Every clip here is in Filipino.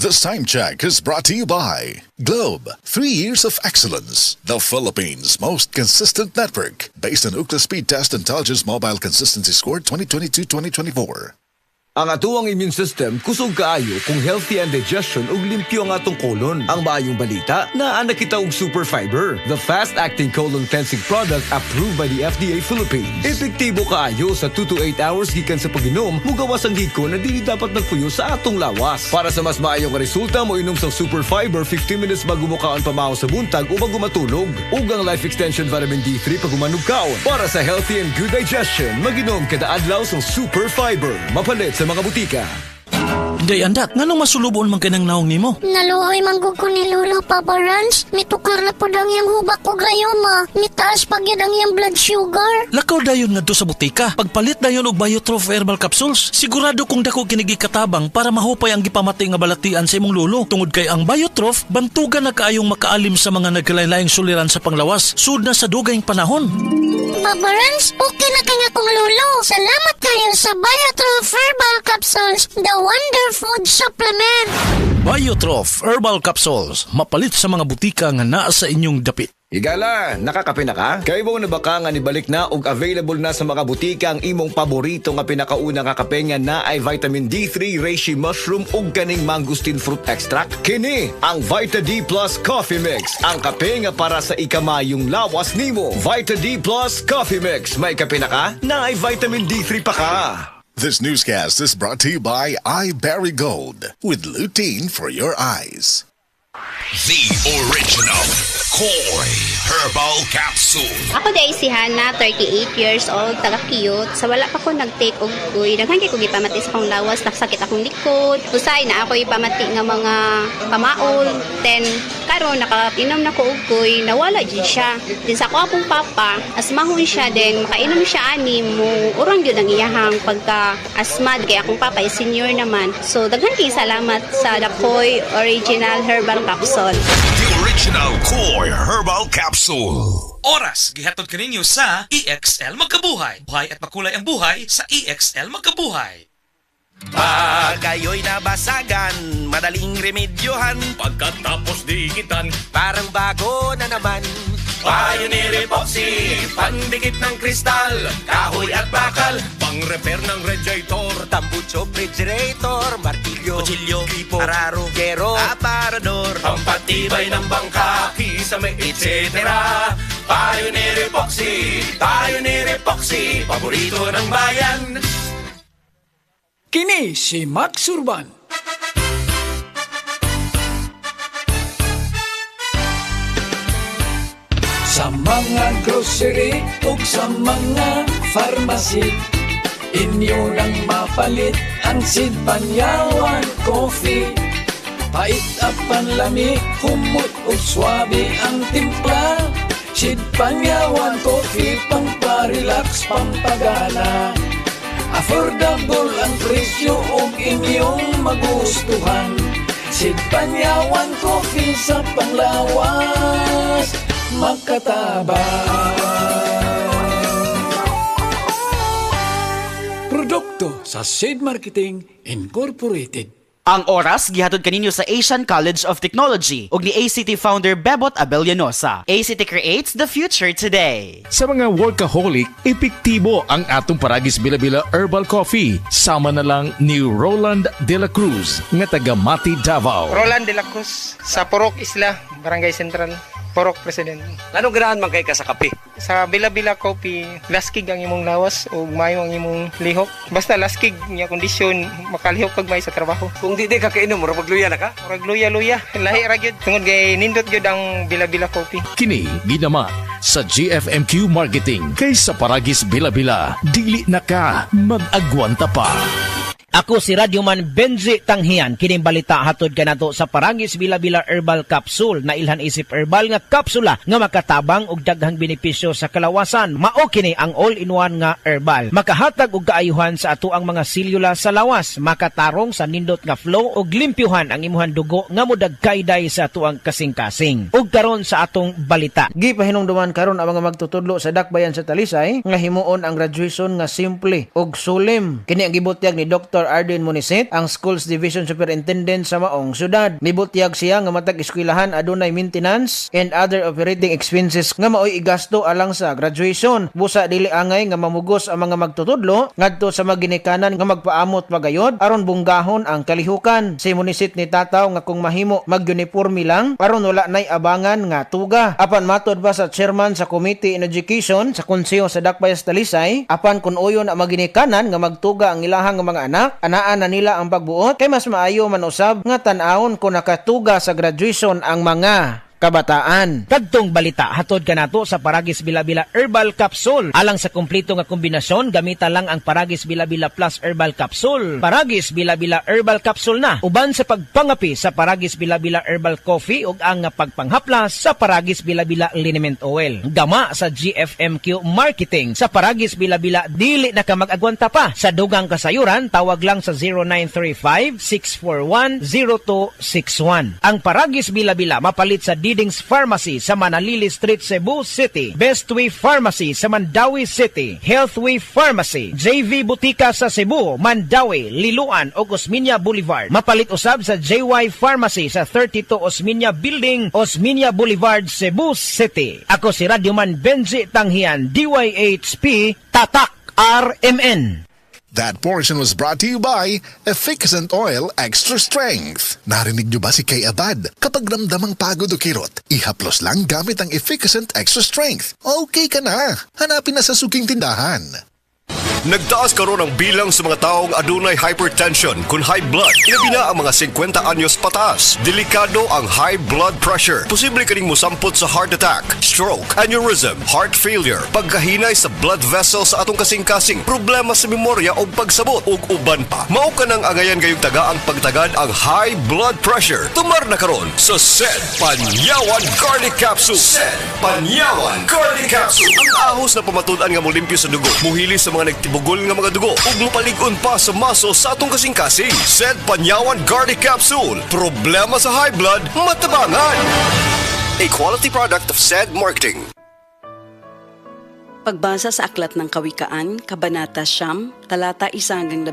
This time check is brought to you by Globe, 3 years of excellence, the Philippines' most consistent network, based on Ookla Speed Test Intelligence Mobile Consistency Score 2022-2024. Ang atuang immune system kusog kaayo kung healthy ang digestion ug limpyo ang atong colon. Ang maayong balita, naa kita og Super Fiber, the fast-acting colon cleansing product approved by the FDA Philippines. Epektibo kaayo sa 2 to 8 hours gikan sa pag-inom, mugawas ang giko na dili dapat nagpuyo sa atong lawas. Para sa mas maayong resulta, mo inom sa Super Fiber 15 minutes bago mo kaon pamahaw sa buntag o bago matulog. Ug ang Life Extension Vitamin D3 pag umanog kaon. Para sa healthy and good digestion, mag-inom kada adlaw sa Super Fiber. Mapalit sa mga butika. Day andak, nganong masulubon man kanang naong nimo? Naluoy manggug ko ni Lolo Papa Rans. Mitukar na po ang iyang hubak ko gayoma. Mitaas pag yan ang iyang blood sugar. Lakaw dayon ngadto sa butika. Pagpalit dayon og Biotrof Herbal Capsules. Sigurado kung dako kinigi katabang para mahupay ang gipamati nga balatian sa imong lolo. Tungod kay ang Biotrof, bantugan na kaayong makaalim sa mga nagkalain-laing suliran sa panglawas. Sud na sa dugayng panahon. Papa Rans, okay na kaya kong lolo. Salamat kayo sa Biotrof Herbal Capsules, the Wonder Food Supplement. Biotrof Herbal Capsules. Mapalit sa mga butika nga naa sa inyong dapit. Higala, nakakape na ka? Kay mo na baka nga nibalik na og available na sa mga butika ang imong paborito nga pinakauna nga kape nga na ay vitamin D3, reishi mushroom ug kaning mangosteen fruit extract. Kini ang Vita D Plus Coffee Mix, ang kape nga para sa ikamayong lawas nimo. Vita D Plus Coffee Mix, may kape na ka? Na ay vitamin D3 pa ka. This newscast is brought to you by iBerry Gold, with lutein for your eyes. The original Koi Herbal Capsule. Ako day si Hana, 38 years old, taga-cute. Sa wala pa ko nag-take og kuy. Daghang kay ko gipamati sa akong lawas, nagsakit akong likod. Usay na ako ipamati nga mga pamaol. Then karon nakainom na ko og kuy, nawala jud siya. Din sa ako akong papa, asmahon siya din, makainom siya ani mo. Urang gyud ang iyahang pagka asmad kay akong papa is senior naman. So daghan kay salamat sa The Koi Original Herbal Capsule. The original Koi Herbal Capsule. Oras, gihatod kaninyo sa EXL Magkabuhay. Buhay at makulay ang buhay sa EXL Magkabuhay. Pag kayo'y nabasagan, madaling remedyohan. Pagkatapos dikitan, Parang bago na naman. Pioneer Epoxy, pandikit ng kristal, kahoy at bakal, pang-repair ng radiator, Tambucho, refrigerator, martilyo, kutsilyo, tipo, araro, gero, aparador. pampatibay ng bangka, kisame, etc. Pioneer Epoxy, paborito ng bayan. Kini si Max Urban. Sa mga grocery ug sa mga pharmacy, inyo nang mapalit ang Sid Panyawan Coffee. Pait at panlami, humot ug swabe ang timpla. Sid Panyawan Coffee, pamparelax, pampagana. Affordable ang presyo ug inyong magustuhan. Sid Panyawan Coffee sa panglawas, makatabang. Produkto sa Sid Marketing Incorporated. Ang oras gihatod kaninyo sa Asian College of Technology ug ni ACT founder Bebot Abellanosa. ACT creates the future today. Sa mga workaholic, epektibo ang atong Paragis Bila-Bila Herbal Coffee. Sama na lang ni Roland De La Cruz nga taga Mati, Davao. Roland De La Cruz sa Purok Isla, Barangay Central, Purok President. Anong ganahan man kay ka sa kape? Sa Bila-Bila Coffee, laskig ang imong lawas o mayo ang imong lihok. Basta laskig niya kondisyon, makalihok kag may sa trabaho. Kung di ka kainom, mura magluya na ka? Murag luya-luya, lahi ra gyud. Tungod kay nindot gyud ang Bila-Bila Coffee. Kini ginaman sa GFMQ Marketing. Kay sa Paragis Bila-Bila, dili na ka mag-agwanta pa. Ako si Radyoman Benji Tanghian. Kining balita hatod kanato sa Paragis Bila-Bila Herbal Capsule na ilhan isip herbal nga kapsula nga makatabang og daghang benepisyo sa kalawasan. Mao kini ang all-in-one nga herbal. Makahatag og kaayuhan sa ato ang mga selula sa lawas, makatarong sa nindot nga flow og limpyuhan ang imuhang dugo nga modagkayday sa ato ang kasing-kasing. Ug karon sa atong balita. Gipahinungduman karon ang mga magtutudlo sa dakbayan sa Talisay nga himuon ang graduation nga simple ug sulim. Kini ang gibutyag ni Dr. Dr. Arden Munisit, ang Schools Division Superintendent sa maong syudad. Mibutyag siya nga matag eskwelahan adunay maintenance and other operating expenses nga maoy igasto alang sa graduation. Busa dili angay nga mamugos ang mga magtutudlo ngadto sa maginikanan nga magpaamot pagayod aron bunggahon ang kalihukan. Si Munisit ni tataw nga kung mahimo mag-uniforme lang aron wala nay abangan nga tuga. Apan matod pa sa chairman sa Committee in Education sa Konseho sa Dakbayas Talisay, apan kun uyon ang maginikanan nga magtuga ang ilahang mga anak, anaan na nila ang pagbuot kay mas maayo man usab nga tan-awon kung nakatuga sa graduation ang mga kabataan. Kadtong balita hatod kanato sa Paragis Bila-Bila Herbal Capsule. Alang sa kumpleto nga kombinasyon, gamita lang ang Paragis Bila-Bila Plus Herbal Capsule. Paragis Bila-Bila Herbal Capsule na uban sa pagpangapi sa Paragis Bila-Bila Herbal Coffee ug ang pagpanghaplas sa Paragis Bila-Bila Liniment Oil. Gama sa GFMQ Marketing sa Paragis Bila-Bila dili na ka mag-agwanta pa. Sa dugang kasayuran, tawag lang sa 0935-641-0261. Ang Paragis Bila-Bila mapalit sa Didings Pharmacy sa Manalili Street, Cebu City, Bestway Pharmacy sa Mandawi City, Healthway Pharmacy, JV Butika sa Cebu, Mandawi, Liloan ug Osmeña Boulevard. Mapalit usab sa JY Pharmacy sa 32 Osmeña Building, Osmeña Boulevard, Cebu City. Ako si Radyoman Benji Tanghian, DYHP, Tatak RMN. That portion was brought to you by Efficacent Oil Extra Strength. Narinig niyo ba si Kay Abad? Kapag ramdamang pagod o kirot, ihaplos lang gamit ang Efficacent Extra Strength. Okay ka na. Hanapin na sa suking tindahan. Nagtaas karon ang bilang sa mga taong adunay hypertension kun high blood. Ilabi na ang mga 50 anyos pataas. Delikado ang high blood pressure. Posible kaning mosampot sa heart attack, stroke, aneurysm, heart failure, pagkahinay sa blood vessels sa atong kasing-kasing, problema sa memorya o pagsabot ug uban pa. Mao ka nang angayan gayong taga ang pagtagad ang high blood pressure. Tumar na karon sa Sed Panyawan Cardiac Capsule. Sed Panyawan Cardiac Capsule. Ang ahos na pamatud-an nga molimpyo sa dugo, muhili sa mga nagtibugol nga mga dugo ug mupaligon pa sa maso sa atong kasing-kasing. Sed Panyawan Cardiac Capsule. Problema sa high blood, matabangan. A quality product of Sed Marketing. Pagbasa sa Aklat ng Kawikaan, Kabanata 9, talata 1-18,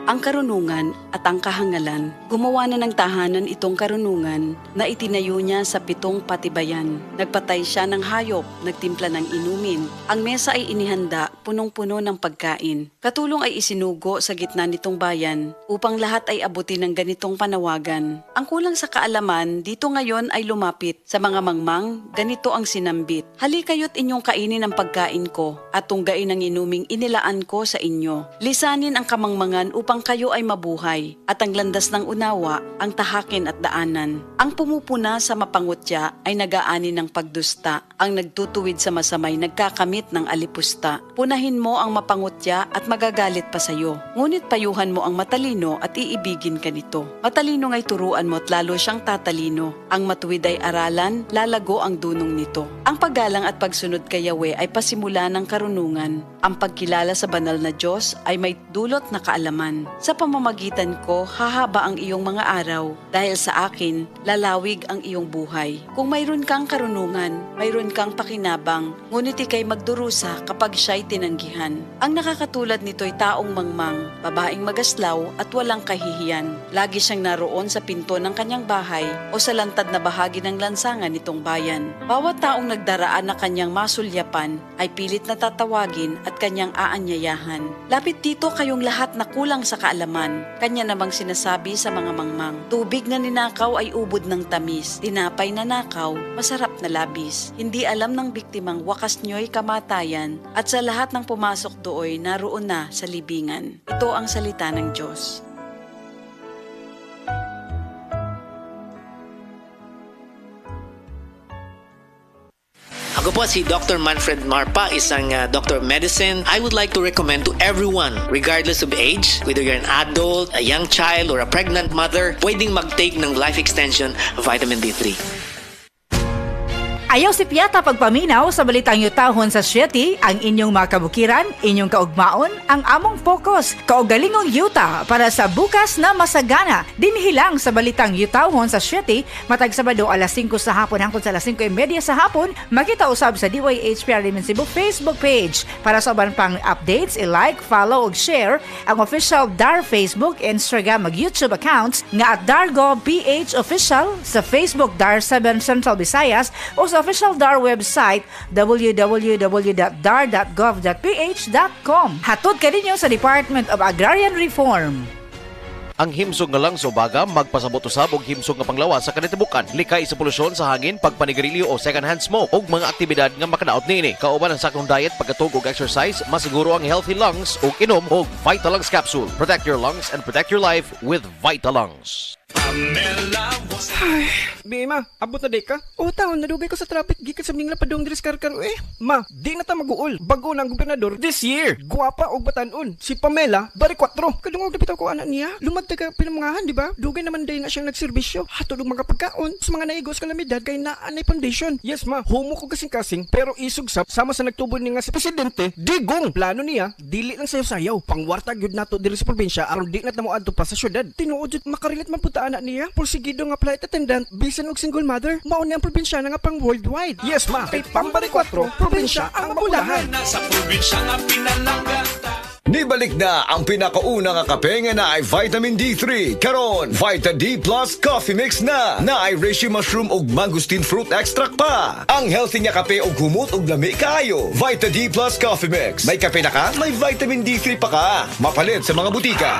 ang karunungan at ang kahangalan. Gumawa na ng tahanan itong karunungan na itinayo niya sa 7 patibayan. Nagpatay siya ng hayop, nagtimpla ng inumin. Ang mesa ay inihanda, punong-puno ng pagkain. Katulong ay isinugo sa gitna nitong bayan upang lahat ay abutin ng ganitong panawagan. Ang kulang sa kaalaman dito ngayon ay lumapit sa mga mangmang, ganito ang sinambit. Halikayo't inyong kainin ang pagkain ko at tunggain ang inuming inilaan ko sa inyo. Lisanin ang kamangmangan upang kayo ay mabuhay at ang landas ng unawa ang tahakin at daanan. Ang pumupuna sa mapangutya ay nag-aani ng pagdusta. Ang nagtutuwid sa masamay nagkakamit ng alipusta. Punahin mo ang mapangutya at magagalit pa sa iyo. Ngunit payuhan mo ang matalino at iibigin ka nito. Matalino nga'y turuan mo at lalo siyang tatalino. Ang matuwid ay aralan, lalago ang dunong nito. Ang paggalang at pagsunod kay Yahweh ay pasimula ng karunungan. Ang pagkilala sa banal na Diyos ay may dulot na kaalaman. Sa pamamagitan ko, hahaba ang iyong mga araw. Dahil sa akin, lalawig ang iyong buhay. Kung mayroon kang karunungan, mayroon kang pakinabang, ngunit ikay magdurusa kapag siya'y tinanggihan. Ang nakakatulad nito'y taong mangmang, babaeng magaslaw at walang kahihiyan. Lagi siyang naroon sa pinto ng kanyang bahay o sa lantad na bahagi ng lansangan nitong bayan. Bawat taong nagdaraan na kanyang masulyapan ay pilit na tatawagin at kanyang aanyayahan. Lapit dito kayong lahat na kulang sa kaalaman. Kanya namang sinasabi sa mga mangmang, tubig na ninakaw ay ubod ng tamis, tinapay na nakaw, masarap na labis. Hindi alam ng biktimang wakas niyo'y kamatayan at sa lahat ng pumasok dooy naroon na sa libingan. Ito ang salita ng Diyos. Ako po si Dr. Manfred Marpa, isang Doctor of Medicine. I would like to recommend to everyone, regardless of age, whether you're an adult, a young child, or a pregnant mother, pwedeng mag-take ng Life Extension Vitamin D3. Ayaw si Piata pagpaminaw sa balitang yutahon sa 7, ang inyong mga kabukiran, inyong kaugmaon, ang among focus, kaugalingong yuta para sa bukas na masagana. Dinhilang sa balitang yutahon sa 7, matag Sabado alas 5 sa hapon hangtod sa alas 5:30 sa hapon, makita usab sa DYHPR Limen Cebu Facebook page. Para sa uban pang updates, i-like, follow ug share ang official DAR Facebook, Instagram ug YouTube accounts nga at DarGovPH Official sa Facebook DAR 7 Central Visayas o sa official DAR website www.dar.gov.ph.com. Hatod ka ninyo sa Department of Agrarian Reform. Ang himsog nga lang sa ubaga, magpasabot usab og himsog nga panglawas sa kanitibukan. Likay sa polusyon sa hangin, pagpanigarilyo o second-hand smoke ug mga aktibidad nga makadaot niini. Kauban ang saktong diet, pagkatug ug exercise, masiguro ang healthy lungs ug inom og Vitalungs capsule. Protect your lungs and protect your life with Vitalungs. Ay, Bima, abot na day ka? O taon, nadugay ko sa traffic, gikan sa mning lapadong diris karkaro eh. Ma, di na ta mag-uol. Bago na ang gobernador this year. Guwapa og batanon. Si Pamela, bari 4. Kadungog na bitaw ko anak niya. Lumagtag ka pinamangahan, di ba? Dugay naman day na siyang nagserbisyo. Hatod og mga pagkaon sa mga naigos kalamidad kay naanay foundation. Yes ma, humo ko kasing-kasing, pero isog sama sa nagtubo ni nga si presidente, digong. Plano niya, dili lang sayaw-sayaw. Pangwarta gyud nato diri sa probinsya aron di na mo adto pa sa syudad. Tinuod jud makarilit man punta anak niya. Porsigido nga flight attendant, bisan og single mother, mao ni ang probinsya nga pang worldwide. Yes ma, kay pambari 4, probinsya ang maulahan. Sa probinsya nga pinalagata. Nibalik na ang pinakauna nga kape nga na ay vitamin D3. Karon, Vita D Plus Coffee Mix na ay reishi mushroom ug mangosteen fruit extract pa. Ang healthy nga kape ug humot ug lami kaayo. Vita D Plus Coffee Mix. May kape na ka, may vitamin D3 pa ka. Mapalit sa mga butika.